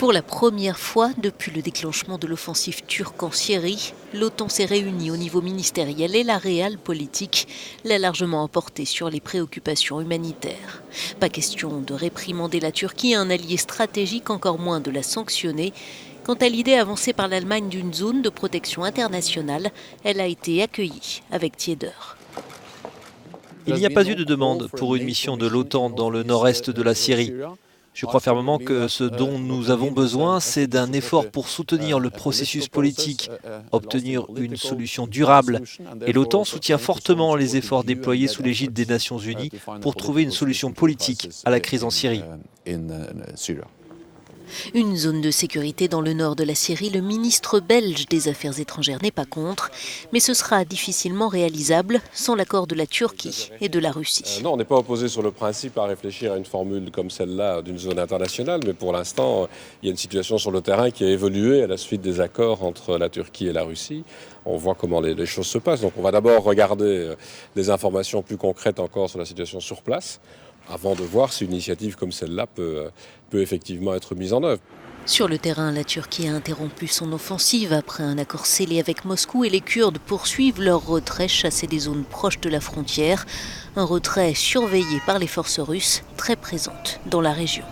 Pour la première fois depuis le déclenchement de l'offensive turque en Syrie, l'OTAN s'est réunie au niveau ministériel et la réelle politique l'a largement emporté sur les préoccupations humanitaires. Pas question de réprimander la Turquie, un allié stratégique, encore moins de la sanctionner. Quant à l'idée avancée par l'Allemagne d'une zone de protection internationale, elle a été accueillie avec tiédeur. Il n'y a pas eu de demande pour une mission de l'OTAN dans le nord-est de la Syrie. Je crois fermement que ce dont nous avons besoin, c'est d'un effort pour soutenir le processus politique, obtenir une solution durable. Et l'OTAN soutient fortement les efforts déployés sous l'égide des Nations Unies pour trouver une solution politique à la crise en Syrie. Une zone de sécurité dans le nord de la Syrie, le ministre belge des Affaires étrangères n'est pas contre, mais ce sera difficilement réalisable sans l'accord de la Turquie et de la Russie. Non, on n'est pas opposé sur le principe à réfléchir à une formule comme celle-là d'une zone internationale, mais pour l'instant, il y a une situation sur le terrain qui a évolué à la suite des accords entre la Turquie et la Russie. On voit comment les choses se passent. Donc on va d'abord regarder des informations plus concrètes encore sur la situation sur place, avant de voir si une initiative comme celle-là peut effectivement être mise en œuvre. Sur le terrain, la Turquie a interrompu son offensive après un accord scellé avec Moscou et les Kurdes poursuivent leur retrait chassé des zones proches de la frontière. Un retrait surveillé par les forces russes très présentes dans la région.